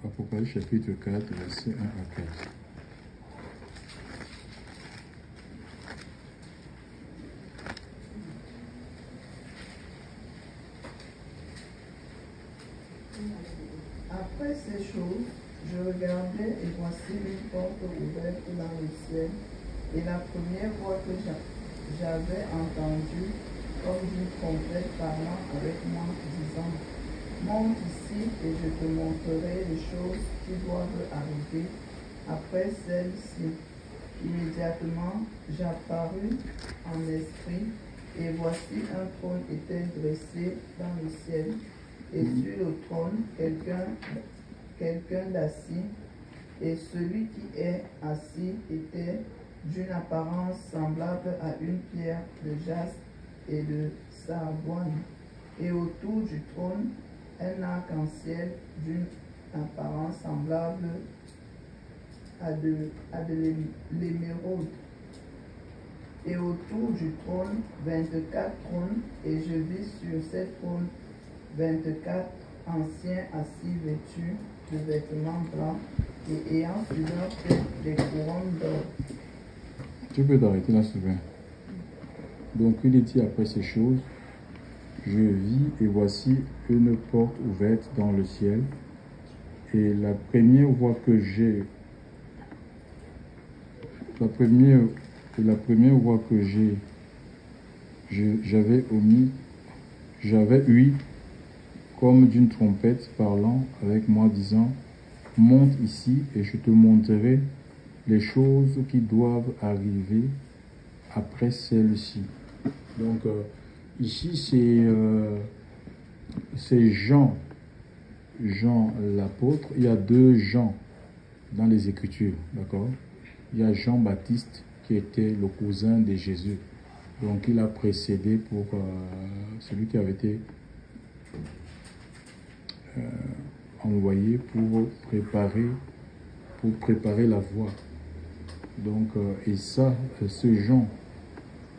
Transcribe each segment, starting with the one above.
Apocalypse chapitre 4, verset 1 à 4. Après ces choses, je regardais et voici une porte ouverte dans le ciel. Et la première voix que j'avais entendue, comme d'une trompette parlant avec moi, disant: monte ici et je te montrerai les choses qui doivent arriver après celles-ci. Immédiatement, j'apparus en esprit, et voici un trône était dressé dans le ciel, et sur le trône quelqu'un d'assis, et celui qui est assis était d'une apparence semblable à une pierre de jaspe et de sargoine, et autour du trône un arc-en-ciel d'une apparence semblable à de l'émeraude. Et autour du trône 24 trônes, et je vis sur ces trônes 24 anciens assis vêtus de vêtements blancs et ayant sur leur tête des couronnes d'or. Tu peux t'arrêter là, Sylvain. Donc il est dit après ces choses, je vis et voici une porte ouverte dans le ciel. Et la première voix que j'ai, la première voix que j'avais eu comme d'une trompette parlant avec moi, disant: monte ici et je te montrerai les choses qui doivent arriver après celle-ci. Donc ici c'est Jean l'apôtre. Il y a deux Jean dans les Écritures, d'accord? Il y a Jean-Baptiste qui était le cousin de Jésus. Donc il a précédé pour celui qui avait été envoyé pour préparer la voie. Donc, et ça, ce Jean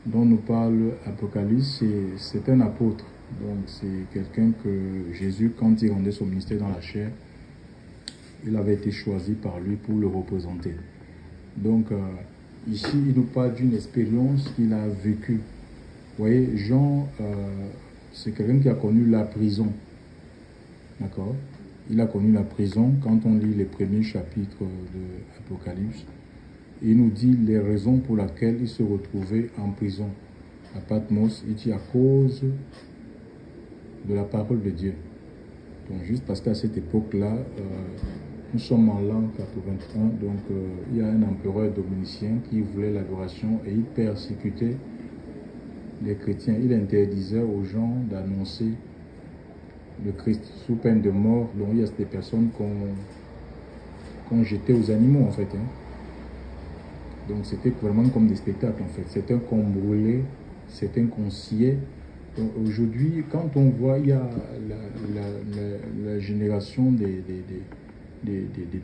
dont nous parle Apocalypse, c'est un apôtre. Donc, c'est quelqu'un que Jésus, quand il rendait son ministère dans la chair, il avait été choisi par lui pour le représenter. Donc, ici, il nous parle d'une expérience qu'il a vécue. Vous voyez, Jean, c'est quelqu'un qui a connu la prison. D'accord? Il a connu la prison quand on lit les premiers chapitres de l'Apocalypse. Il nous dit les raisons pour lesquelles il se retrouvait en prison à Patmos. Il dit à cause de la parole de Dieu. Donc juste parce qu'à cette époque-là, nous sommes en l'an 81, donc il y a un empereur dominicien qui voulait l'adoration et il persécutait les chrétiens. Il interdisait aux gens d'annoncer le Christ sous peine de mort. Donc il y a des personnes qu'on jetait aux animaux en fait. Hein. Donc c'était vraiment comme des spectacles en fait. Certains qu'on brûlait, certains qu'on sciait. Donc aujourd'hui, quand on voit, il y a la génération des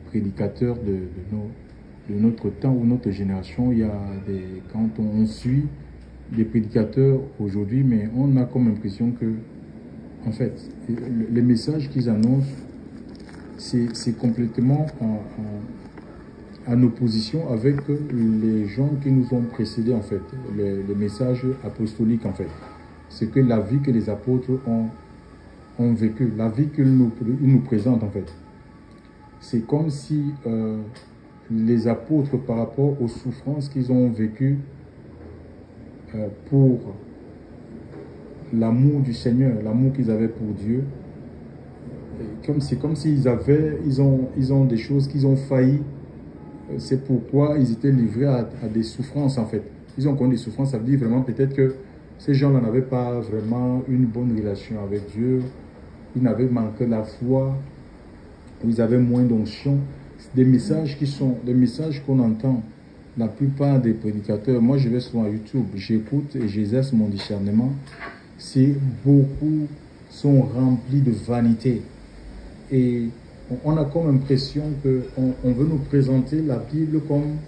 prédicateurs de notre temps ou notre génération, il y a quand on suit des prédicateurs aujourd'hui, mais on a comme impression que, en fait, les messages qu'ils annoncent, c'est complètement en opposition avec les gens qui nous ont précédés, en fait, les messages apostoliques, en fait. C'est que la vie que les apôtres ont vécue, la vie qu'ils nous présentent, en fait. C'est comme si les apôtres, par rapport aux souffrances qu'ils ont vécues pour l'amour du Seigneur, l'amour qu'ils avaient pour Dieu, c'est comme s'ils ont des choses qu'ils ont failli. C'est pourquoi ils étaient livrés à des souffrances, en fait. Ils ont connu des souffrances, ça veut dire vraiment peut-être que ces gens n'avaient pas vraiment une bonne relation avec Dieu. Ils n'avaient manqué la foi. Ils avaient moins d'onction. Des messages qui sont des messages qu'on entend. La plupart des prédicateurs, moi je vais souvent à YouTube, j'écoute et j'exerce mon discernement. C'est beaucoup sont remplis de vanité. Et on a comme impression qu'on veut nous présenter la Bible comme,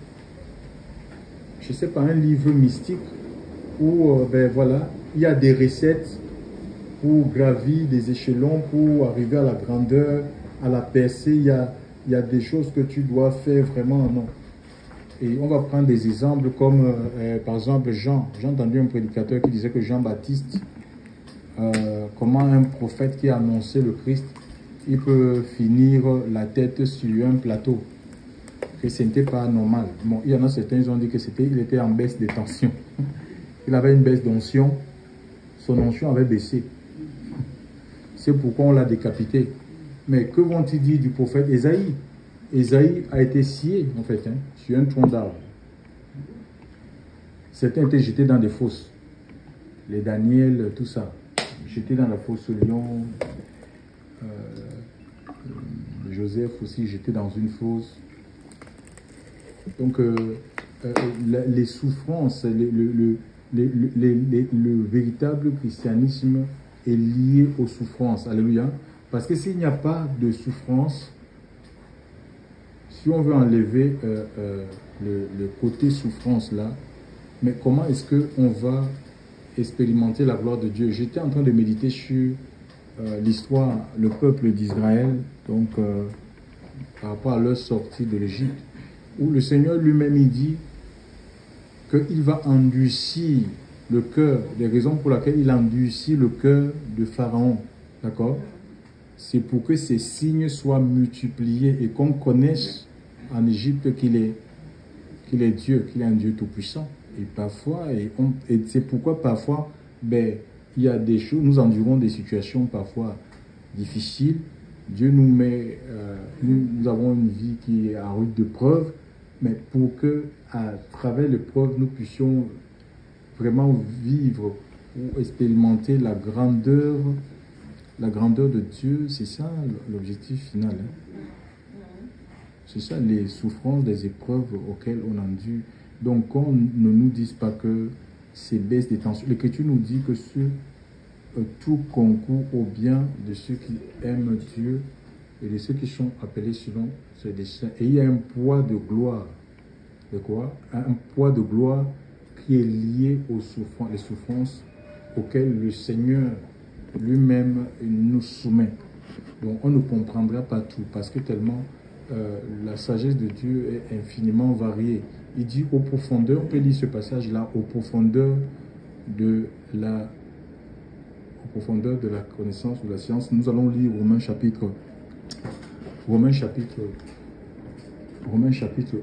je ne sais pas, un livre mystique où, ben voilà, il y a des recettes pour gravir des échelons, pour arriver à la grandeur à la percée, il y a des choses que tu dois faire vraiment, non. Et on va prendre des exemples comme, par exemple, Jean. J'ai entendu un prédicateur qui disait que Jean-Baptiste, comment un prophète qui a annoncé le Christ, il peut finir la tête sur un plateau. Que ce n'était pas normal. Bon, il y en a certains, ils ont dit que il était en baisse de tension. Il avait une baisse d'onction. Son onction avait baissé. C'est pourquoi on l'a décapité. Mais que vont-ils dire du prophète Ésaïe? Ésaïe a été scié, en fait, hein, sur un tronc d'arbre. Certains étaient jetés dans des fosses. Les Daniel, tout ça. Jetés dans la fosse au lion. Joseph aussi, jeté dans une fosse. Donc, les souffrances, le véritable christianisme est lié aux souffrances. Alléluia. Parce que s'il n'y a pas de souffrance, si on veut enlever le côté souffrance là, mais comment est-ce qu'on va expérimenter la gloire de Dieu? J'étais en train de méditer sur l'histoire, le peuple d'Israël, donc par rapport à leur sortie de l'Égypte, où le Seigneur lui-même il dit qu'il va endurcir le cœur, les raisons pour lesquelles il endurcit le cœur de Pharaon, d'accord? C'est pour que ces signes soient multipliés et qu'on connaisse en Égypte qu'il est Dieu, qu'il est un Dieu tout-puissant. Et parfois, et c'est pourquoi parfois, ben, il y a des choses, nous endurons des situations parfois difficiles. Dieu nous met, nous avons une vie qui est en rude de preuve, mais pour que, à travers l'épreuve, nous puissions vraiment vivre ou expérimenter la grandeur de Dieu, c'est ça l'objectif final. Hein. C'est ça les souffrances, les épreuves auxquelles on endure. Donc, qu'on ne nous dise pas que ces baisses des tensions. L'Écriture nous dit que tout concourt au bien de ceux qui aiment Dieu et de ceux qui sont appelés selon ses desseins. Et il y a un poids de gloire. De quoi? Un poids de gloire qui est lié aux souffrances, les souffrances auxquelles le Seigneur lui-même nous soumet. Donc on ne comprendra pas tout parce que tellement la sagesse de Dieu est infiniment variée. Il dit aux profondeurs, on peut lire ce passage-là, aux profondeurs de la connaissance ou de la science. Nous allons lire Romains chapitre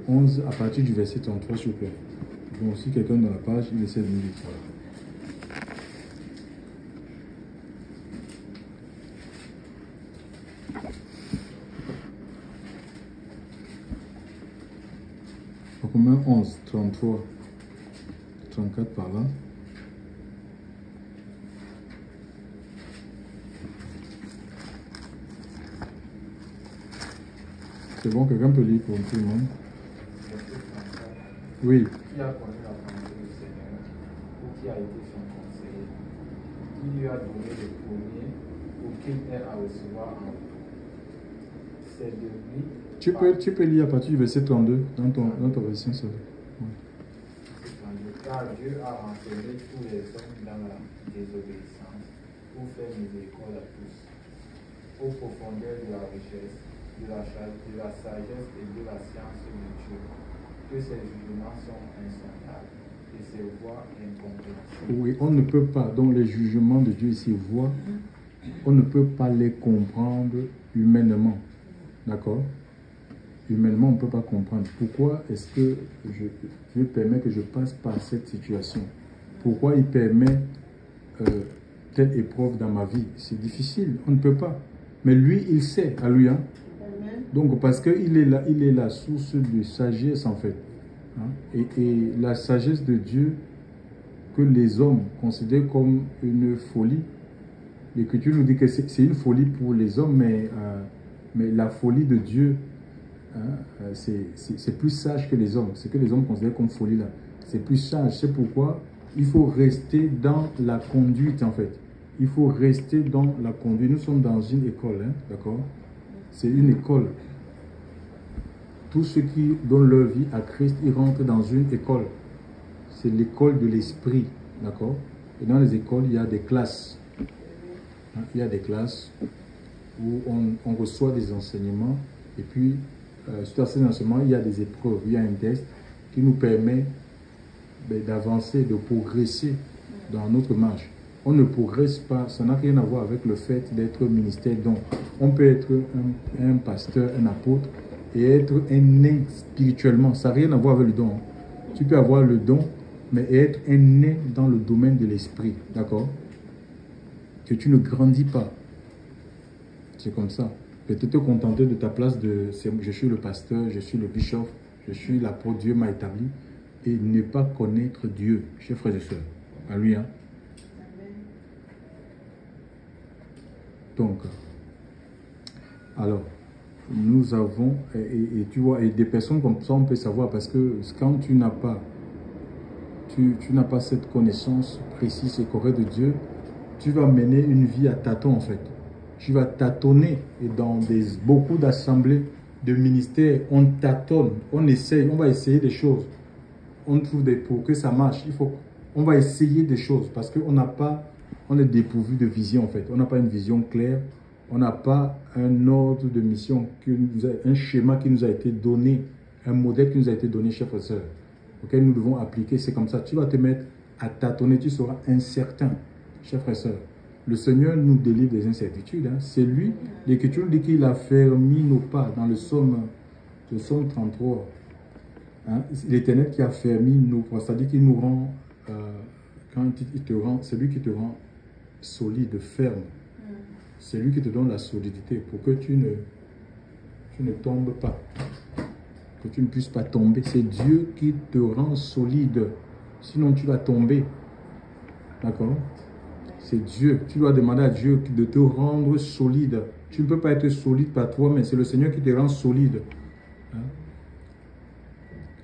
11 à partir du verset 33 s'il vous plaît. Donc si quelqu'un dans la page, il essaie de nous lire. Romains 11, 33, 34 par là. C'est bon, quelqu'un peut lire pour tout le monde. Oui. Qui a connu la pensée du Seigneur ou qui a été son conseiller, qui lui a donné le premier ou qu'il ait à recevoir en c'est de lui. Tu peux lire à partir du verset 32 dans ton version. Car Dieu a enfermé tous les hommes dans la désobéissance pour faire miséricorde à tous, aux profondeurs de la richesse, de la sagesse et de la science de Dieu, que ses jugements sont insondables et ses voies incompréhensibles. Oui, on ne peut pas, donc les jugements de Dieu et ses voies, on ne peut pas les comprendre humainement. D'accord? Humainement, on ne peut pas comprendre. Pourquoi est-ce que Dieu permet que je passe par cette situation? Pourquoi il permet telle épreuve dans ma vie? C'est difficile, on ne peut pas. Mais lui, il sait, alléluia. Donc, parce qu'il est la source de sagesse, en fait. Hein? Et la sagesse de Dieu, que les hommes considèrent comme une folie. L'Écriture nous dit que c'est une folie pour les hommes, mais la folie de Dieu, hein, c'est plus sage que les hommes. Ce que les hommes considèrent comme folie, là, c'est plus sage. C'est pourquoi il faut rester dans la conduite, en fait. Il faut rester dans la conduite. Nous sommes dans une école, hein, d'accord? C'est une école. Tous ceux qui donnent leur vie à Christ, ils rentrent dans une école. C'est l'école de l'esprit, d'accord? Et dans les écoles, il y a des classes. Hein, il y a des classes. où on reçoit des enseignements et puis suite à ces enseignements, il y a des épreuves, il y a un test qui nous permet d'avancer, de progresser dans notre marche. On ne progresse pas, ça n'a rien à voir avec le fait d'être ministère don. On peut être un pasteur, un apôtre et être un nain spirituellement. Ça n'a rien à voir avec le don. Tu peux avoir le don, mais être un nain dans le domaine de l'esprit. D'accord? Que tu ne grandis pas. C'est comme ça. Peut-être te contenter de ta place de je suis le pasteur, je suis le bishop, je suis l'apôtre, Dieu m'a établi. Et ne pas connaître Dieu, chers frères et sœurs. Alléluia. Donc, alors, nous avons, et tu vois, et des personnes comme ça, on peut savoir, parce que quand tu n'as pas, tu n'as pas cette connaissance précise et correcte de Dieu, tu vas mener une vie à tâtons, en fait. Tu vas tâtonner, et dans beaucoup d'assemblées, de ministères, on tâtonne, on essaye, on va essayer des choses. On trouve pour que ça marche, on va essayer des choses, parce qu'on n'a pas, on est dépourvu de vision, en fait. On n'a pas une vision claire. On n'a pas un ordre de mission, un schéma qui nous a été donné, un modèle qui nous a été donné, chers frères et sœurs, auquel nous devons appliquer. C'est comme ça. Tu vas te mettre à tâtonner, tu seras incertain, chers frères et sœurs. Le Seigneur nous délivre des incertitudes. Hein. C'est lui, l'Écriture dit qu'il a fermi nos pas dans le psaume 33. Hein. L'Éternel qui a fermi nos pas, c'est-à-dire qu'il nous rend, c'est lui qui te rend solide, ferme. C'est lui qui te donne la solidité pour que tu ne tombes pas, que tu ne puisses pas tomber. C'est Dieu qui te rend solide, sinon tu vas tomber. D'accord? C'est Dieu. Tu dois demander à Dieu de te rendre solide. Tu ne peux pas être solide par toi, mais c'est le Seigneur qui te rend solide. Hein?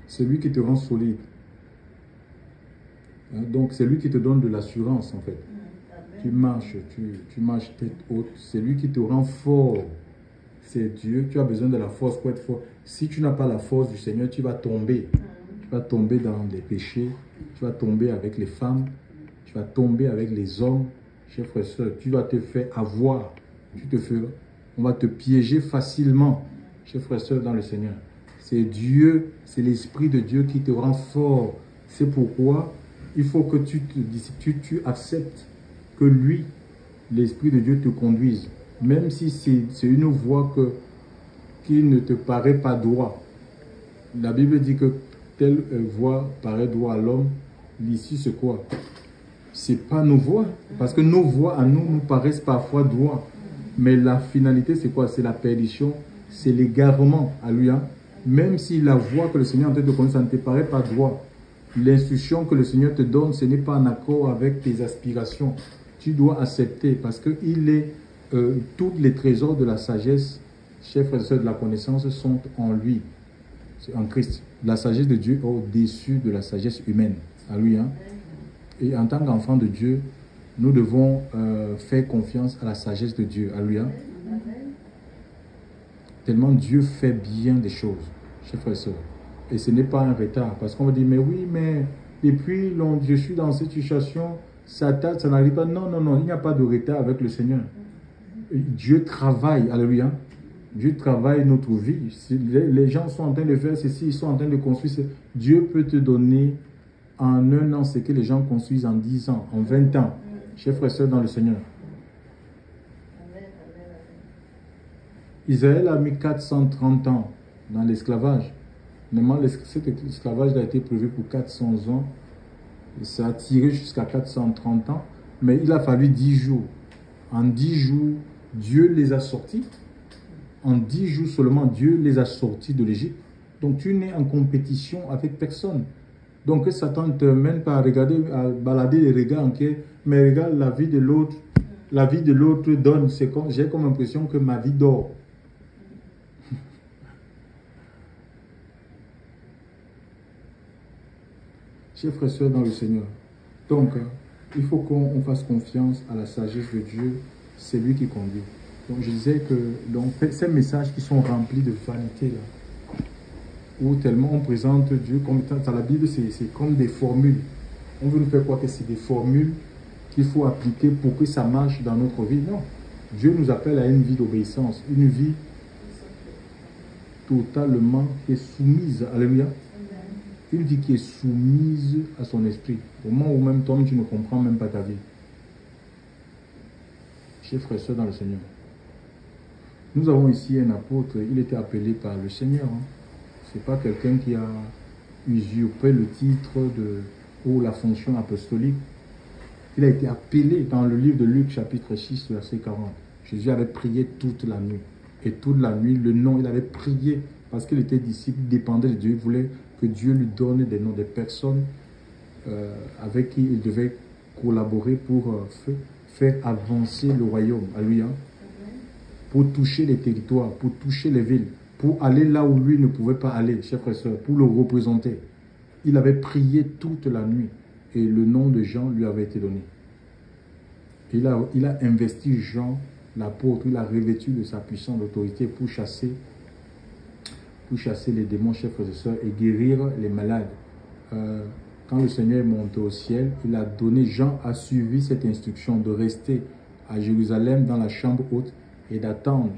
C'est lui qui te rend solide. Hein? Donc c'est lui qui te donne de l'assurance en fait. Tu marches tête haute. C'est lui qui te rend fort. C'est Dieu. Tu as besoin de la force pour être fort. Si tu n'as pas la force du Seigneur, tu vas tomber. Tu vas tomber dans des péchés. Tu vas tomber avec les femmes. Tu vas tomber avec les hommes. Chers frères et sœurs, tu vas te faire avoir. On va te piéger facilement. Chers frères et sœurs, dans le Seigneur. C'est Dieu, c'est l'Esprit de Dieu qui te rend fort. C'est pourquoi il faut que tu acceptes que lui, l'Esprit de Dieu te conduise. Même si c'est une voie qui ne te paraît pas droit. La Bible dit que telle voie paraît droit à l'homme. L'issue, c'est quoi? C'est pas nos voies. Parce que nos voies, à nous paraissent parfois droits. Mais la finalité, c'est quoi? C'est la perdition. C'est l'égarement. Alléluia. Même si la voie que le Seigneur est en train de conduire, ça ne te paraît pas droit. L'instruction que le Seigneur te donne, ce n'est pas en accord avec tes aspirations. Tu dois accepter parce que tous les trésors de la sagesse, chers frères et sœurs, de la connaissance sont en lui, en Christ. La sagesse de Dieu est au-dessus de la sagesse humaine. Alléluia. Et en tant qu'enfant de Dieu, nous devons faire confiance à la sagesse de Dieu. Alléluia. Tellement Dieu fait bien des choses, chers frères et sœurs. Et ce n'est pas un retard. Parce qu'on va dire, mais oui, mais depuis je suis dans cette situation, ça n'arrive pas. Non, non, non, il n'y a pas de retard avec le Seigneur. Dieu travaille, alléluia. Dieu travaille notre vie. Si les gens sont en train de faire ceci, ils sont en train de construire. Dieu peut te donner en 1 an ce que les gens construisent en 10 ans, en 20 ans. Chers frères et sœurs dans le Seigneur. Israël a mis 430 ans dans l'esclavage. Normalement, cet esclavage a été prévu pour 400 ans. Ça a tiré jusqu'à 430 ans. Mais il a fallu 10 jours. En 10 jours, Dieu les a sortis. En 10 jours seulement, Dieu les a sortis de l'Égypte. Donc, tu n'es en compétition avec personne. Donc, Satan ne te mène pas à balader les regards en qui, mais regarde la vie de l'autre. La vie de l'autre donne. J'ai comme impression que ma vie dort. Chers frères et sœurs dans le Seigneur. Donc, il faut qu'on fasse confiance à la sagesse de Dieu. C'est lui qui conduit. Donc, je disais que ces messages qui sont remplis de vanité, là, où tellement on présente Dieu comme dans la Bible, c'est comme des formules. On veut nous faire croire que c'est des formules qu'il faut appliquer pour que ça marche dans notre vie. Non. Dieu nous appelle à une vie d'obéissance, une vie totalement qui est soumise, alléluia, une vie qui est soumise à son esprit. Au moment où même toi, tu ne comprends même pas ta vie. Chers frères et sœurs dans le Seigneur, nous avons ici un apôtre, il était appelé par le Seigneur. Ce n'est pas quelqu'un qui a usurpé le titre ou la fonction apostolique. Il a été appelé dans le livre de Luc, chapitre 6, verset 40. Jésus avait prié toute la nuit. Et toute la nuit, le nom, il avait prié parce qu'il était disciple, il dépendait de Dieu. Il voulait que Dieu lui donne des noms des personnes avec qui il devait collaborer pour faire avancer le royaume. Alléluia. Pour toucher les territoires, pour toucher les villes, pour aller là où lui ne pouvait pas aller, chers frères et sœurs, pour le représenter. Il avait prié toute la nuit et le nom de Jean lui avait été donné. Il a investi Jean, l'apôtre, il a revêtu de sa puissance d'autorité pour chasser les démons, chers frères et sœurs, et guérir les malades. Quand le Seigneur est monté au ciel, il a donné, Jean a suivi cette instruction de rester à Jérusalem dans la chambre haute et d'attendre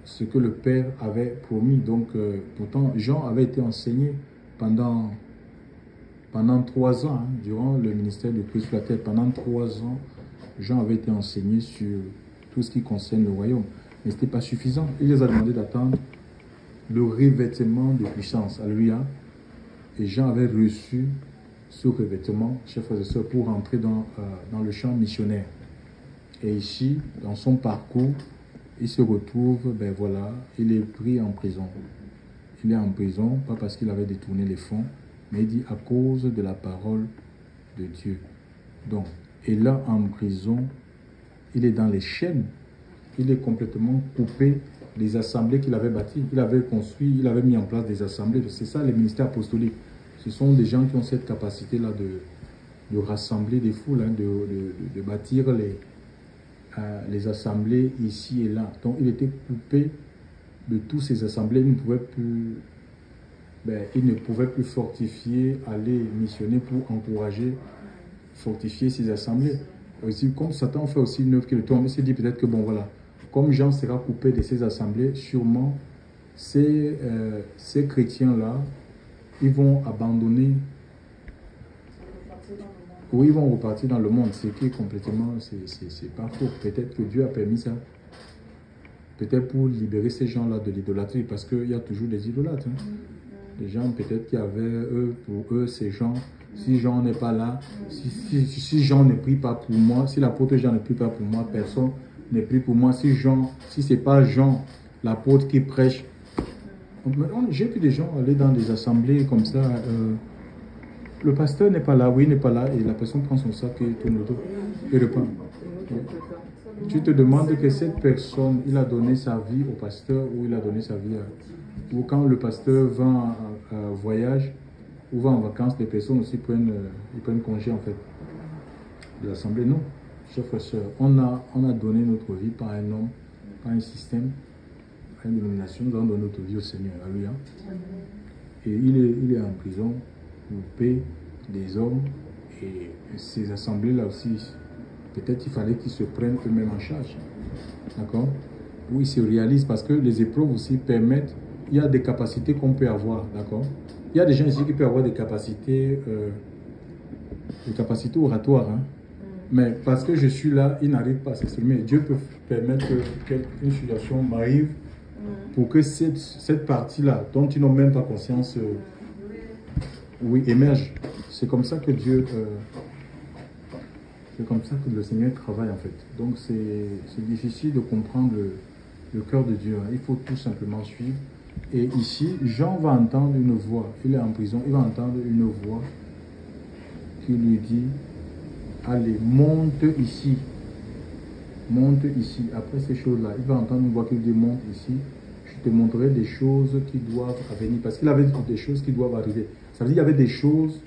ce que le Père avait promis. Donc, pourtant, Jean avait été enseigné pendant 3 ans, durant le ministère de Christ sur la terre. Pendant 3 ans, Jean avait été enseigné sur tout ce qui concerne le royaume. Mais ce n'était pas suffisant. Il les a demandé d'attendre le revêtement de puissance. Alléluia. Et Jean avait reçu ce revêtement, chers frères et sœurs, pour entrer dans le champ missionnaire. Et ici, dans son parcours, il se retrouve, ben voilà, il est pris en prison. Il est en prison, pas parce qu'il avait détourné les fonds, mais il dit à cause de la parole de Dieu. Donc, et là, en prison, il est dans les chaînes. Il est complètement coupé des assemblées qu'il avait bâties. Il avait construit, il avait mis en place des assemblées. C'est ça, les ministères apostoliques. Ce sont des gens qui ont cette capacité-là de rassembler des foules, de bâtir les assemblées ici et là. Donc, il était coupé de toutes ces assemblées. Il ne pouvait plus fortifier, aller missionner pour encourager, fortifier ces assemblées. Aussi, comme Satan fait aussi une œuvre qui le tombe, il s'est dit peut-être que bon voilà, comme Jean sera coupé de ces assemblées, sûrement ces chrétiens-là, ils vont abandonner, ou ils vont repartir dans le monde, ce qui est complètement, c'est pas faux. Peut-être que Dieu a permis ça, peut-être pour libérer ces gens-là de l'idolâtrie, parce qu'il y a toujours des idolâtres. Des gens peut-être qui avaient, pour eux, ces gens, si Jean n'est pas là, si Jean ne prie pas pour moi, si l'apôtre Jean ne prie pas pour moi, personne ne prie pour moi. Si c'est pas Jean, l'apôtre qui prêche. J'ai vu des gens aller dans des assemblées comme ça. Le pasteur n'est pas là, oui, il n'est pas là, et la personne prend son sac et tourne le dos et repart. Tu te demandes que cette personne, il a donné sa vie au pasteur ou il a donné sa vie à... Ou quand le pasteur va en voyage ou va en vacances, les personnes aussi prennent congé en fait de l'assemblée. Non, chers frères et sœurs, on a donné notre vie par un homme, par un système, par une dénomination. Nous avons donné notre vie au Seigneur. Alléluia. Et il est en prison, coupé des hommes, et ces assemblées-là aussi, peut-être il fallait qu'ils se prennent eux-mêmes en charge. D'accord? Où ils se réalisent, parce que les épreuves aussi permettent, il y a des capacités qu'on peut avoir, d'accord? Il y a des gens ici qui peuvent avoir des capacités oratoires, hein? Mais parce que je suis là, ils n'arrivent pas à s'exprimer. Dieu peut permettre qu'une situation m'arrive pour que cette partie-là, dont ils n'ont même pas conscience, oui, émerge. C'est comme ça que Dieu... c'est comme ça que le Seigneur travaille en fait. Donc c'est difficile de comprendre le cœur de Dieu. Il faut tout simplement suivre. Et ici, Jean va entendre une voix. Il est en prison. Il va entendre une voix qui lui dit, allez, monte ici. Monte ici. Après ces choses-là, il va entendre une voix qui lui dit, monte ici. Je te montrerai des choses qui doivent venir. Parce qu'il avait des choses qui doivent arriver. Ça veut dire qu'il y avait des choses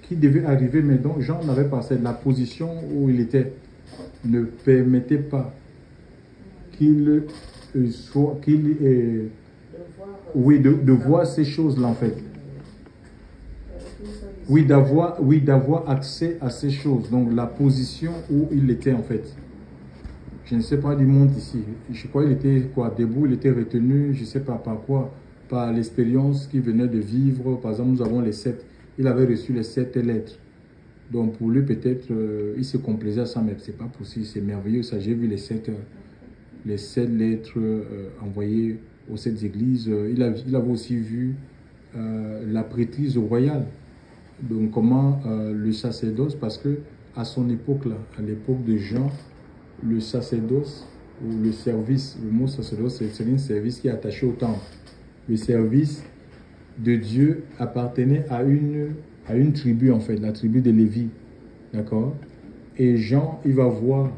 qui devaient arriver, mais dont Jean n'avait pas. C'est la position où il était ne permettait pas qu'il soit, oui, de voir ces choses-là en fait. Oui, d'avoir accès à ces choses. Donc la position où il était en fait. Je ne sais pas, il monte ici. Je crois qu'il était quoi, debout, il était retenu, je ne sais pas par quoi, par l'expérience qu'il venait de vivre. Par exemple, nous avons les 7. Il avait reçu les 7 lettres. Donc pour lui, peut-être, il se complaisait à ça, mais ce n'est pas possible, c'est merveilleux. Ça, j'ai vu les 7 lettres envoyées aux 7 églises. Il avait aussi vu la prêtrise royale. Donc comment le sacerdoce, parce que à son époque là, à l'époque de Jean, le sacerdoce ou le service, le mot sacerdoce, c'est un service qui est attaché au temple. Le service de Dieu appartenait à une tribu en fait, la tribu de Lévi, d'accord. Et Jean, il va voir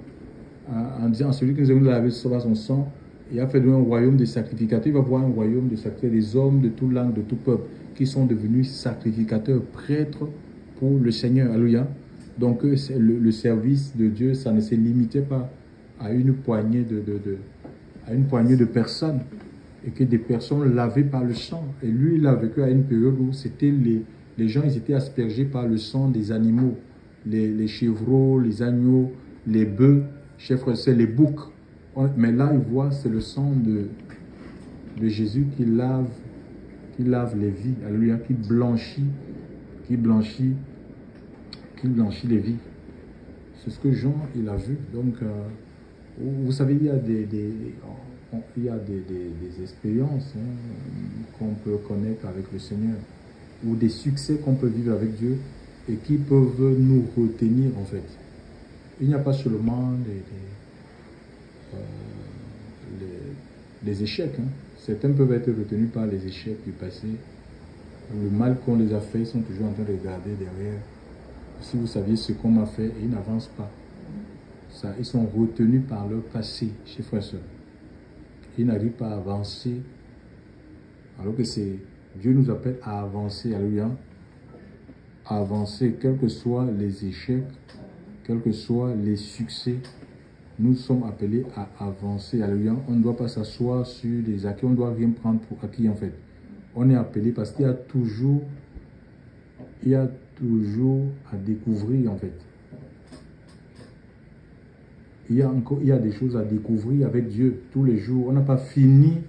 en disant, celui qui nous a lavé son sang et a fait de nous un royaume de sacrificateurs, il va voir un royaume de sacrificateurs, des hommes de toute langue, de tout peuple, qui sont devenus sacrificateurs, prêtres pour le Seigneur. Alléluia. Donc le service de Dieu, ça ne se limitait pas à une poignée de personnes, et que des personnes lavées par le sang. Et lui, il a vécu à une période où c'était les gens, ils étaient aspergés par le sang des animaux, les chevreaux, les agneaux, les bœufs, chers frères, c'est les boucs. Mais là, il voit, c'est le sang de Jésus qui lave les vies, alléluia, qui blanchit les vies. C'est ce que Jean, il a vu. Donc, vous savez, il y a des expériences qu'on peut connaître avec le Seigneur, ou des succès qu'on peut vivre avec Dieu et qui peuvent nous retenir en fait. Il n'y a pas seulement les échecs. Certains peuvent être retenus par les échecs du passé. Le mal qu'on les a fait, ils sont toujours en train de regarder derrière. Si vous saviez ce qu'on m'a fait, et ils n'avancent pas. Ça, ils sont retenus par leur passé, chers frères et sœurs. Ils n'arrivent pas à avancer. Alors que Dieu nous appelle à avancer, alléluia. À avancer, quels que soient les échecs, quels que soient les succès. Nous sommes appelés à avancer, alléluia. On ne doit pas s'asseoir sur des acquis, on ne doit rien prendre pour acquis en fait. On est appelé parce qu'il y a toujours à découvrir en fait. Il y a des choses à découvrir avec Dieu tous les jours. On n'a pas fini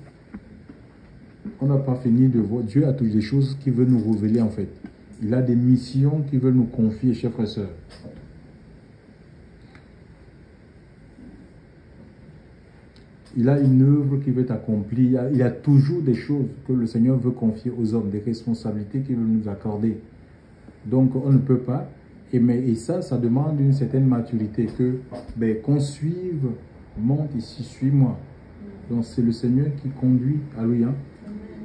de voir. Dieu a toutes les choses qu'il veut nous révéler en fait. Il a des missions qu'il veut nous confier, chers frères et sœurs. Il a une œuvre qui veut accomplir. Il y a toujours des choses que le Seigneur veut confier aux hommes, des responsabilités qu'il veut nous accorder. Donc, on ne peut pas. Et ça demande une certaine maturité, qu'on suive, monte ici, suis-moi. Donc, c'est le Seigneur qui conduit. Alléluia.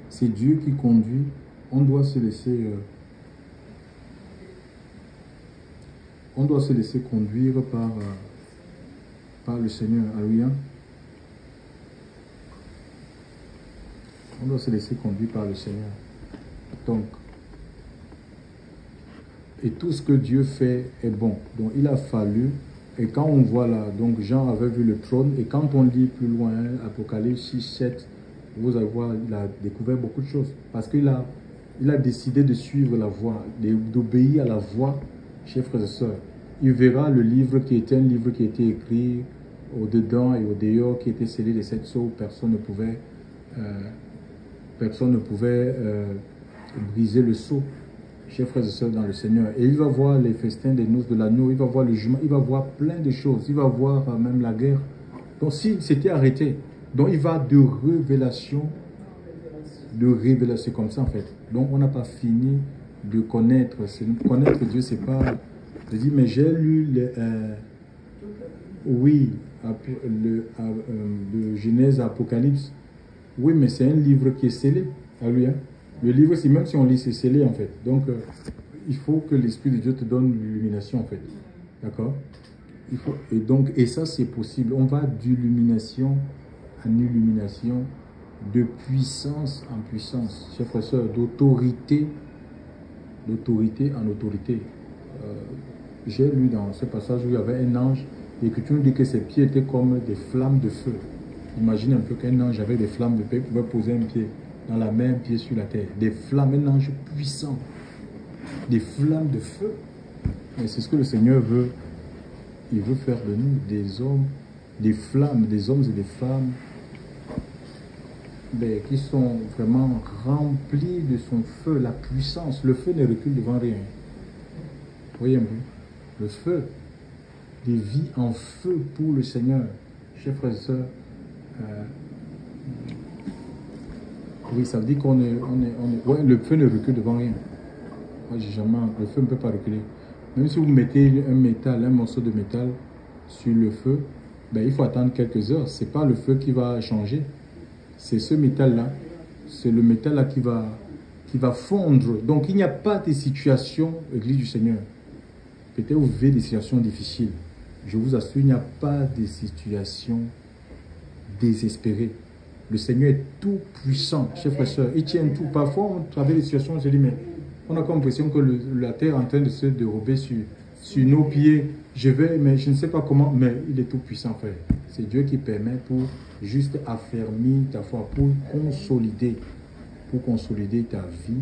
C'est Dieu qui conduit. On doit se laisser... conduire par le Seigneur. Alléluia. On doit se laisser conduire par le Seigneur. Donc, et tout ce que Dieu fait est bon. Donc, il a fallu, et quand on voit là, donc Jean avait vu le trône, et quand on lit plus loin, Apocalypse 6, 7, vous allez voir, il a découvert beaucoup de choses. Parce qu'il a décidé de suivre la voie, d'obéir à la voie, chers frères et sœurs. Il verra le livre qui était un livre qui était écrit au-dedans et au-dehors, qui était scellé de 7 sceaux, personne ne pouvait briser le sceau, chers frères et sœurs dans le Seigneur. Et il va voir les festins des noces de l'agneau, il va voir le jugement, il va voir plein de choses, il va voir même la guerre. Donc s'il s'était arrêté, donc il va de révélation, comme ça en fait. Donc on n'a pas fini de connaître. Connaître Dieu, c'est pas... Je dis, mais j'ai lu de Genèse à Apocalypse. Oui, mais c'est un livre qui est scellé. Alléluia. Le livre, c'est même si on lit, c'est scellé en fait. Donc, il faut que l'Esprit de Dieu te donne l'illumination en fait. D'accord? Et ça, c'est possible. On va d'illumination en illumination, de puissance en puissance. Chers frères et sœurs, d'autorité en autorité. J'ai lu dans ce passage où il y avait un ange et que tu nous dis que ses pieds étaient comme des flammes de feu. Imagine un peu qu'un ange avait des flammes de feu, il pouvait poser un pied dans la main, un pied sur la terre. Des flammes, un ange puissant. Des flammes de feu. Et c'est ce que le Seigneur veut. Il veut faire de nous des hommes des flammes, des hommes et des femmes qui sont vraiment remplis de son feu, la puissance. Le feu ne recule devant rien. Vous voyez un peu? Le feu, des vies en feu pour le Seigneur. Chers frères et sœurs, oui, ça veut dire qu'on est, ouais, le feu ne recule devant rien. Moi, j'ai jamais, le feu ne peut pas reculer. Même si vous mettez un morceau de métal sur le feu, il faut attendre quelques heures. Ce n'est pas le feu qui va changer. C'est ce métal-là. C'est le métal-là qui va fondre. Donc, il n'y a pas de situation, Église du Seigneur. Peut-être vous vivez des situations difficiles. Je vous assure, il n'y a pas de situation désespérée. Le Seigneur est tout puissant, chers frères et sœurs. Il tient tout. Parfois, on traverse des situations, on se dit, mais on a comme l'impression que la terre est en train de se dérober sur nos pieds. Mais je ne sais pas comment, mais il est tout puissant, frère. C'est Dieu qui permet pour juste affermir ta foi, pour consolider ta vie.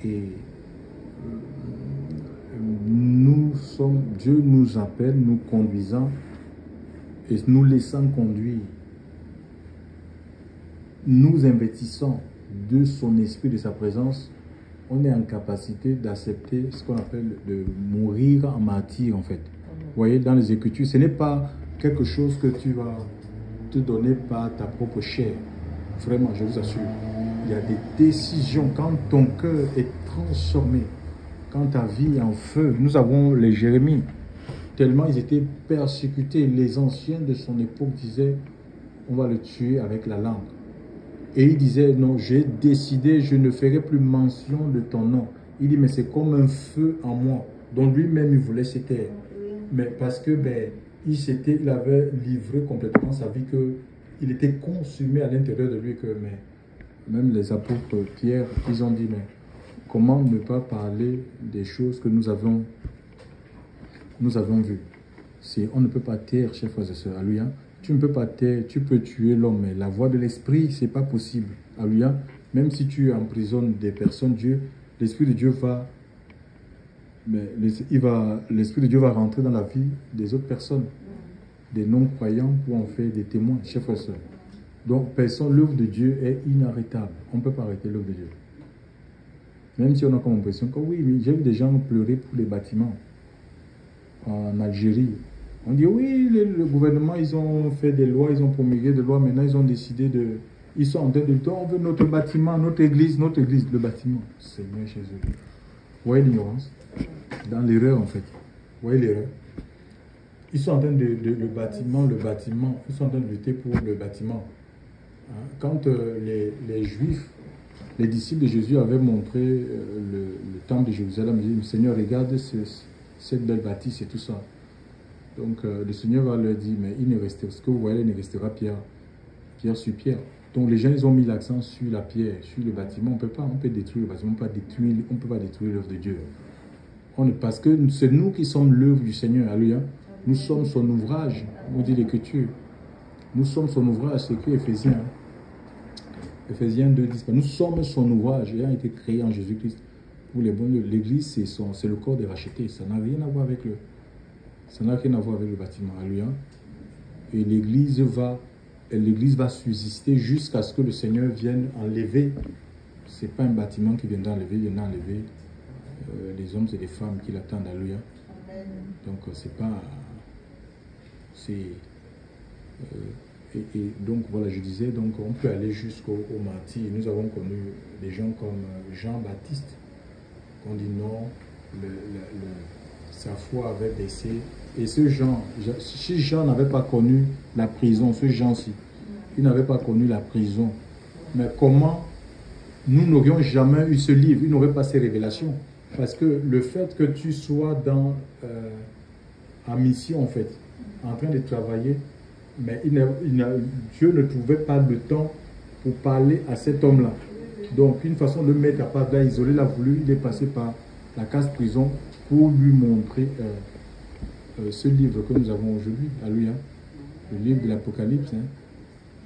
Et Dieu nous appelle, nous conduisant et nous laissant conduire. Nous investissons de son esprit, de sa présence. On est en capacité d'accepter ce qu'on appelle de mourir en martyr, en fait. Vous voyez, dans les Écritures, ce n'est pas quelque chose que tu vas te donner par ta propre chair. Vraiment, je vous assure. Il y a des décisions. Quand ton cœur est transformé, quand ta vie est en feu, nous avons les Jérémie. Tellement ils étaient persécutés. Les anciens de son époque disaient, on va le tuer avec la langue. Et il disait, non, j'ai décidé, je ne ferai plus mention de ton nom. Il dit, mais c'est comme un feu en moi. Donc lui-même, il voulait se taire. Mais parce que, il avait livré complètement sa vie, qu'il était consumé à l'intérieur de lui, mais même les apôtres Pierre, ils ont dit, mais comment ne pas parler des choses que nous avons vues? On ne peut pas taire, chers frères et sœurs. Alléluia. Tu ne peux pas taire, tu peux tuer l'homme, mais la voie de l'esprit, ce n'est pas possible. Alléluia. Même si tu emprisonnes des personnes, l'Esprit de Dieu va rentrer dans la vie des autres personnes, des non-croyants, pour en faire des témoins, chers frères et sœurs. Donc, l'œuvre de Dieu est inarrêtable. On ne peut pas arrêter l'œuvre de Dieu. Même si on a comme impression que oui, mais j'ai vu des gens pleurer pour les bâtiments en Algérie. On dit oui, le gouvernement, ils ont fait des lois, ils ont promulgué des lois, maintenant ils ont décidé ils sont en train de dire, on veut notre bâtiment, notre église, le bâtiment. Seigneur Jésus. Vous voyez l'ignorance? Dans l'erreur en fait. Vous voyez l'erreur? Ils sont en train le bâtiment, ils sont en train de lutter pour le bâtiment. Quand les Juifs, les disciples de Jésus avaient montré le temple de Jérusalem, ils disaient, Seigneur, regarde cette belle bâtisse et tout ça. Donc le Seigneur va leur dire, mais il ne restera, ce que vous voyez, il ne restera pierre sur pierre. Donc les gens, ils ont mis l'accent sur la pierre, sur le bâtiment. On peut détruire le bâtiment, on ne peut pas détruire l'œuvre de Dieu. Parce que c'est nous qui sommes l'œuvre du Seigneur, alléluia. Nous sommes son ouvrage, nous dit l'Écriture. Nous sommes son ouvrage, c'est écrit Éphésiens. Éphésiens 2 dit, nous sommes son ouvrage, ayant été créé en Jésus-Christ. Pour les bons, l'Église, c'est le corps des rachetés. Ça n'a rien à voir avec le bâtiment. Alléluia. Et l'Église va subsister jusqu'à ce que le Seigneur vienne enlever. Ce n'est pas un bâtiment qui viendra enlever, il viendra enlever les hommes et les femmes qui l'attendent. Alléluia. Donc, c'est pas... Et donc, voilà, je disais, donc on peut aller jusqu'au martyr. Nous avons connu des gens comme Jean-Baptiste, qu'on dit non, sa foi avait baissé. Et ce Jean, si Jean n'avait pas connu la prison, ce Jean-ci, il n'avait pas connu la prison. Mais comment nous n'aurions jamais eu ce livre, il n'aurait pas ces révélations? Parce que le fait que tu sois en mission, en fait, en train de travailler, mais Dieu ne trouvait pas le temps pour parler à cet homme-là. Donc, une façon de le mettre à part, d'isoler, il a voulu, il est passé par la case prison pour lui montrer ce livre que nous avons aujourd'hui, alléluia, le livre de l'Apocalypse,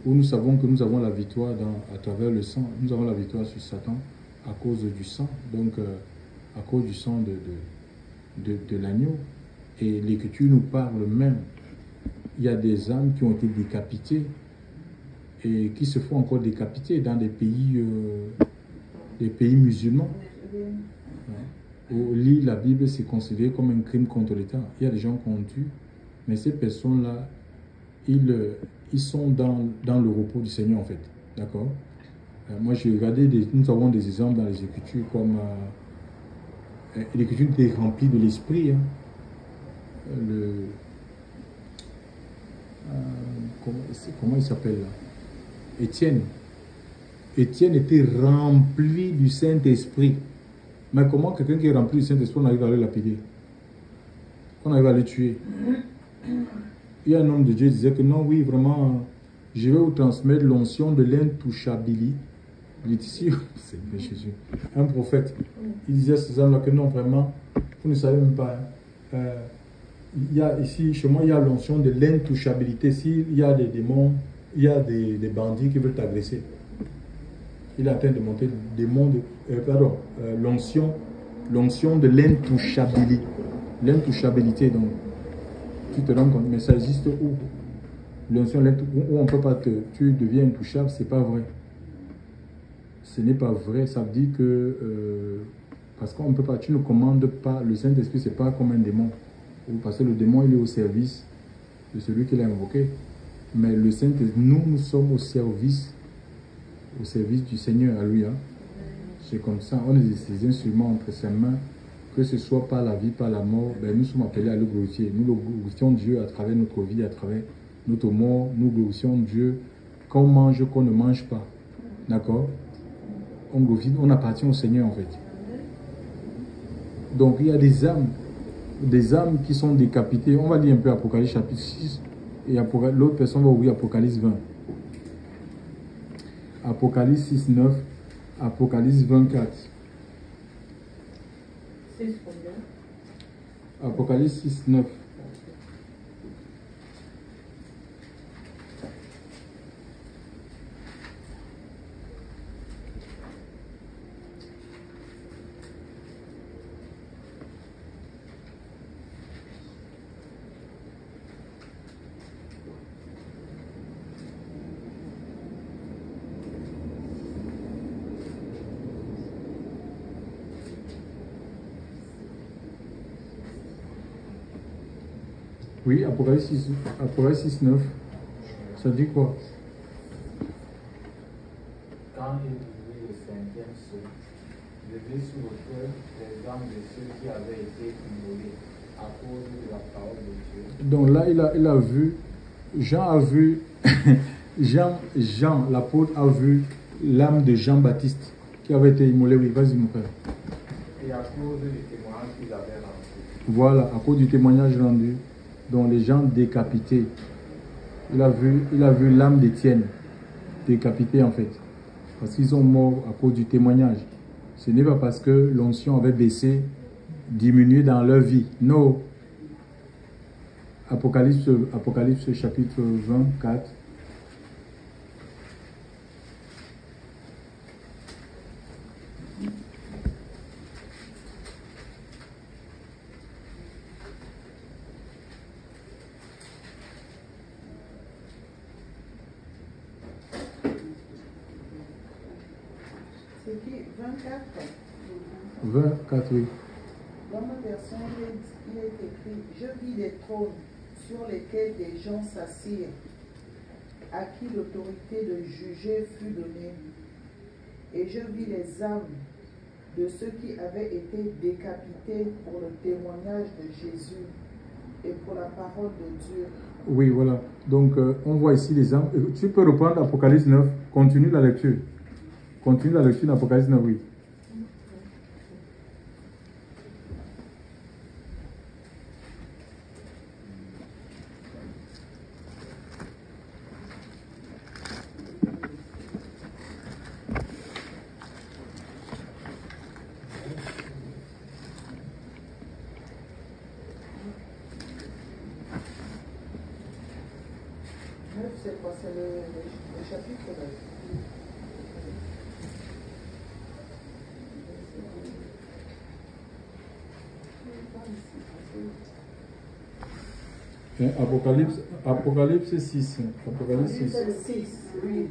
où nous savons que nous avons la victoire à travers le sang. Nous avons la victoire sur Satan à cause du sang, donc à cause du sang de l'agneau. Et l'Écriture nous parle même il y a des âmes qui ont été décapitées et qui se font encore décapiter dans des pays musulmans. Au lit, la Bible, c'est considéré comme un crime contre l'État. Il y a des gens qu'on tue, mais ces personnes-là, ils sont dans le repos du Seigneur, en fait. D'accord? Moi, j'ai regardé, nous avons des exemples dans les Écritures, comme l'Écriture est remplie de l'Esprit. Hein. Comment il s'appelle là? Étienne. Étienne était rempli du Saint-Esprit. Mais comment quelqu'un qui est rempli du Saint-Esprit, on arrive à le lapider? On arrive à le tuer? Il y a un homme de Dieu qui disait que non, oui, vraiment, je vais vous transmettre l'onction de l'intouchabilité. Il est ici, c'est Jésus, un prophète. Il disait à ces hommes-là que non, vraiment, vous ne savez même pas. Il y a ici, chez moi, il y a l'onction de l'intouchabilité. S'il y a des démons, il y a des bandits qui veulent t'agresser. Il est en train de monter le démon l'onction de l'intouchabilité. L'intouchabilité, donc, tu te rends compte, mais ça existe où? L'onction où on ne peut pas tu deviens intouchable, c'est pas vrai. Ce n'est pas vrai, ça veut dire que, parce qu'on ne peut pas, tu ne commandes pas, le Saint-Esprit, c'est pas comme un démon. Parce que le démon, il est au service de celui qui l'a invoqué. Mais le Saint-Esprit, nous sommes au service du Seigneur, alléluia. C'est comme ça, on est des instruments entre ses mains, que ce soit par la vie, par la mort, ben nous sommes appelés à le glorifier. Nous glorifions Dieu à travers notre vie, à travers notre mort, nous glorifions Dieu qu'on mange, qu'on ne mange pas. D'accord? On appartient au Seigneur en fait. Donc il y a des âmes qui sont décapitées. On va lire un peu Apocalypse chapitre 6 et l'autre personne va ouvrir Apocalypse 20. Apocalypse 6, 9, Apocalypse 24. 6 combien? Apocalypse 6, 9. Oui, Apocalypse 6, 9. Ça dit quoi? Quand il ouvrit le cinquième sceau, je vis sous l'autel les âmes de ceux qui avaient été immolés à cause de la parole de Dieu. Donc là, il a vu, Jean a vu, Jean, l'apôtre a vu l'âme de Jean-Baptiste qui avait été immolé. Oui, vas-y mon frère. Et à cause du témoignage qu'ils avaient rendu. Voilà, à cause du témoignage rendu, dont les gens décapités. Il a vu l'âme d'Étienne décapitée en fait. Parce qu'ils sont morts à cause du témoignage. Ce n'est pas parce que l'onction avait baissé, diminué dans leur vie. Non. Apocalypse chapitre 24. C'est qui? 24? 24, oui. Dans ma version, il est écrit: je vis des trônes sur lesquels des gens s'assirent, à qui l'autorité de juger fut donnée. Et je vis les âmes de ceux qui avaient été décapités pour le témoignage de Jésus et pour la parole de Dieu. Oui, voilà. Donc, on voit ici les âmes. Tu peux reprendre Apocalypse 9. Continue la lecture. Continue la lecture d'Apocalypse 9, oui. C'est quoi? C'est le chapitre là. Apocalypse 6. Apocalypse 6. 6, oui.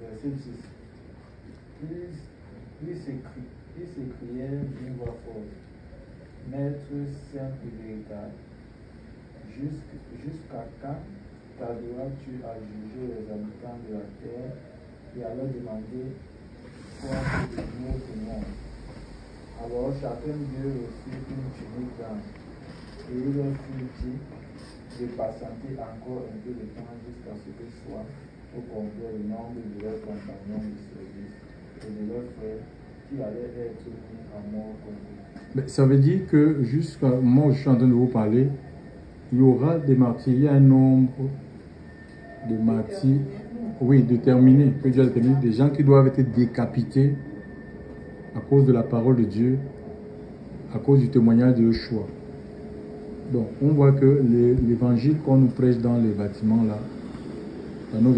Verset 6. Ils s'écrièrent d'une voix forte, Maître saint et véritable, jusqu'à quand tarderas-tu à juger les habitants de la terre et à leur demander quoi que nous témoins? Alors chacun d'eux reçut une tunique blanche, et il leur fut dit de patienter encore un peu de temps jusqu'à ce que soit au complet le nombre de leurs compagnons de service et de leurs frères qui allaient être mis à mort comme eux. Mais ça veut dire que jusqu'à moment où je suis en train de vous parler, il y aura des martyrs. Il y a un nombre de martyrs, oui, déterminés, que Dieu a déterminé, des gens qui doivent être décapités à cause de la parole de Dieu, à cause du témoignage de Yeshua. Donc, on voit que l'évangile qu'on nous prêche dans les bâtiments là,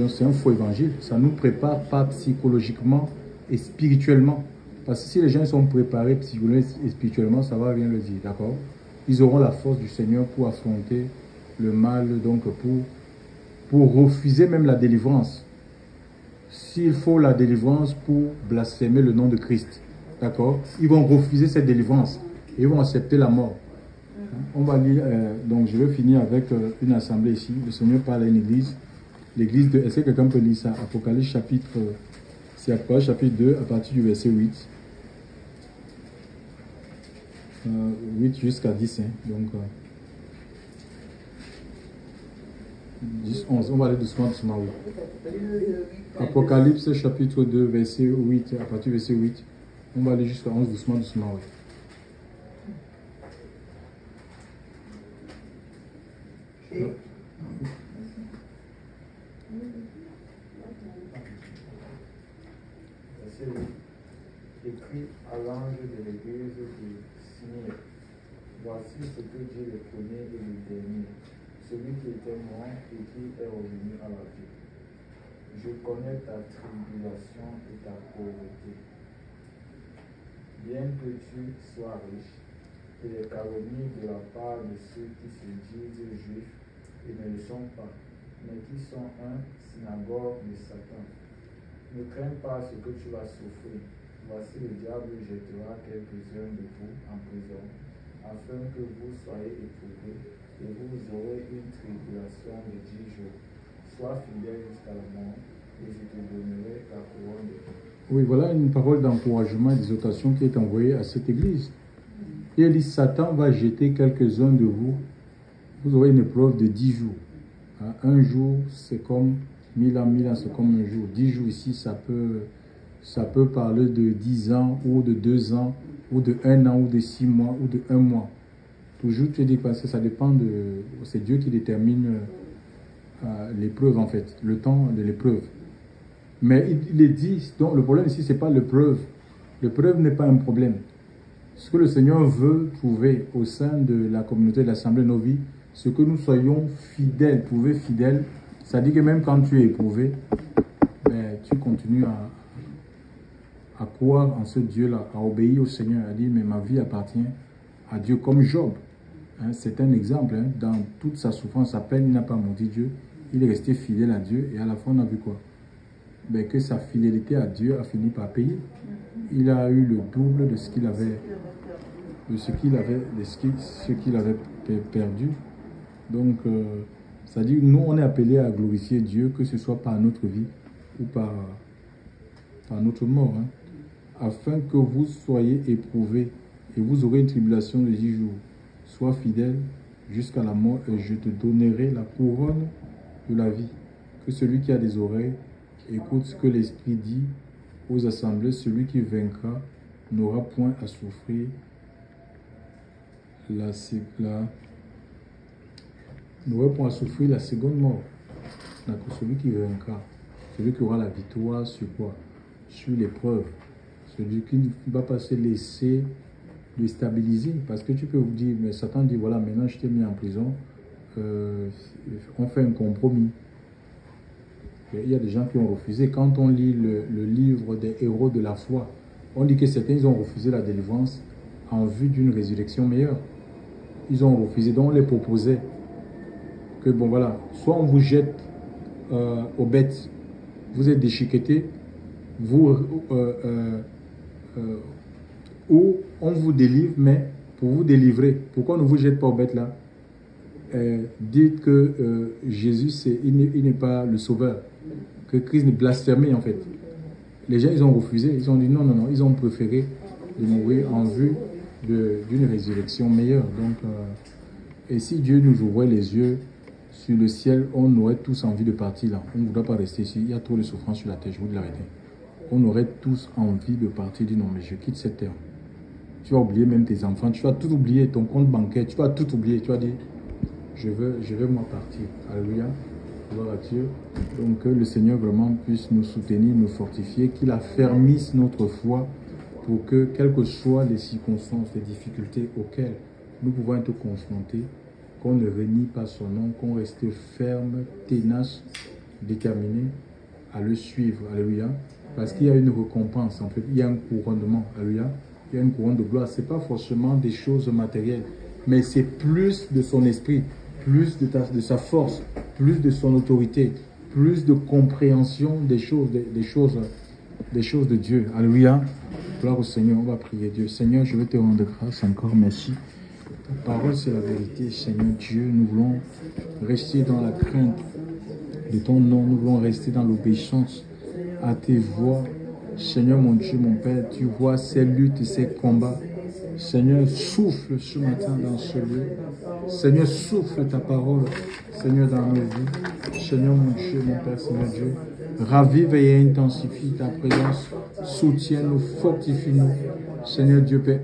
c'est un faux évangile. Ça ne nous prépare pas psychologiquement et spirituellement. Parce que si les gens sont préparés psychologiquement et spirituellement, ça va rien le dire, d'accord? Ils auront la force du Seigneur pour affronter le mal, donc pour refuser même la délivrance. S'il faut la délivrance pour blasphémer le nom de Christ, d'accord? Ils vont refuser cette délivrance et ils vont accepter la mort. On va lire, donc je vais finir avec une assemblée ici. Le Seigneur parle à une église. L'église de... Est-ce que quelqu'un peut lire ça? Apocalypse chapitre... C'est Apocalypse chapitre 2 à partir du verset 8. 8 jusqu'à 10. Hein, donc... 10, 11. On va aller doucement. Oui. Apocalypse chapitre 2 verset 8. À partir du verset 8. On va aller jusqu'à 11 doucement. Oui. Écrit à l'ange de l'église de Smyrne. Voici ce que dit le premier et le dernier, celui qui était mort et qui est revenu à la vie. Je connais ta tribulation et ta pauvreté. Bien que tu sois riche, et les calomnies de la part de ceux qui se disent juifs et ne le sont pas, mais qui sont un synagogue de Satan. Ne crains pas ce que tu vas souffrir. Voici le diable jettera quelques-uns de vous en prison, afin que vous soyez éprouvés, et vous aurez une tribulation de 10 jours. Sois fidèle jusqu'à la mort, et je te donnerai ta couronne de vie. Oui, voilà une parole d'encouragement et d'exhortation qui est envoyée à cette église. Et elle dit, Satan va jeter quelques-uns de vous. Vous aurez une épreuve de 10 jours. Un jour, c'est comme 1000 ans, 1000 ans, c'est comme un jour. 10 jours ici, ça peut parler de 10 ans, ou de 2 ans, ou de 1 an, ou de 6 mois, ou de 1 mois. Toujours, tu dis parce que ça dépend de... C'est Dieu qui détermine l'épreuve, en fait, le temps de l'épreuve. Mais il est dit, donc le problème ici, ce n'est pas l'épreuve. L'épreuve n'est pas un problème. Ce que le Seigneur veut trouver au sein de la communauté de l'Assemblée de nos vies, c'est que nous soyons fidèles, prouvés fidèles. Ça dit que même quand tu es éprouvé, ben, tu continues à croire en ce Dieu-là, à obéir au Seigneur, à dire, mais ma vie appartient à Dieu, comme Job. Hein, c'est un exemple, hein, dans toute sa souffrance, sa peine, il n'a pas maudit Dieu. Il est resté fidèle à Dieu et à la fin, on a vu quoi? Ben, que sa fidélité à Dieu a fini par payer. Il a eu le double de ce qu'il avait, perdu. Donc, ça dit, nous, on est appelés à glorifier Dieu, que ce soit par notre vie ou par notre mort, hein, afin que vous soyez éprouvés et vous aurez une tribulation de 10 jours. Sois fidèle jusqu'à la mort et je te donnerai la couronne de la vie. Que celui qui a des oreilles écoute ce que l'Esprit dit aux assemblées. Celui qui vaincra n'aura point à souffrir la seconde mort. D'accord, celui qui vaincra, celui qui aura la victoire sur quoi? Sur l'épreuve. Celui qui ne va pas se laisser de stabiliser. Parce que tu peux vous dire, mais Satan dit, voilà, maintenant je t'ai mis en prison, on fait un compromis. Il y a des gens qui ont refusé. Quand on lit le livre des héros de la foi, on dit que certains ils ont refusé la délivrance en vue d'une résurrection meilleure. Ils ont refusé, donc on les proposait que, bon voilà, soit on vous jette aux bêtes, vous êtes déchiquetés, ou on vous délivre, mais pour vous délivrer, pourquoi on ne vous jette pas aux bêtes là? Dites que Jésus, il n'est pas le sauveur, que Christ est blasphémé en fait. Les gens, ils ont refusé, ils ont dit non, non, non, ils ont préféré de mourir en vue d'une résurrection meilleure. Donc, et si Dieu nous ouvrait les yeux sur le ciel, on aurait tous envie de partir là. On ne voudrait pas rester ici, il y a trop de souffrance sur la terre, je vous dis la vérité. On aurait tous envie de partir, dire non, mais je quitte cette terre. Tu vas oublier même tes enfants, tu vas tout oublier, ton compte bancaire, tu vas tout oublier, tu vas dire je veux moi partir. Alléluia. Gloire à Dieu. Donc que le Seigneur vraiment puisse nous soutenir, nous fortifier, qu'il affermisse notre foi pour que, quelles que soient les circonstances, les difficultés auxquelles nous pouvons être confrontés, qu'on ne renie pas son nom, qu'on reste ferme, tenace, déterminé à le suivre. Alléluia. Parce qu'il y a une récompense, en fait, il y a un couronnement. Alléluia. Il y a une couronne de gloire. Ce n'est pas forcément des choses matérielles, mais c'est plus de son esprit, plus de sa force, plus de son autorité, plus de compréhension des choses de Dieu. Alléluia. Gloire au Seigneur. On va prier Dieu. Seigneur, je veux te rendre grâce encore. Merci. Ta parole, c'est la vérité. Seigneur Dieu, nous voulons rester dans la crainte de ton nom. Nous voulons rester dans l'obéissance à tes voix. Seigneur mon Dieu, mon Père, tu vois ces luttes et ces combats. Seigneur, souffle ce matin dans ce lieu. Seigneur, souffle ta parole, Seigneur, dans nos vies. Seigneur, mon Dieu, mon Père, Seigneur Dieu, ravive et intensifie ta présence. Soutiens-nous, fortifie-nous. Seigneur Dieu, Père.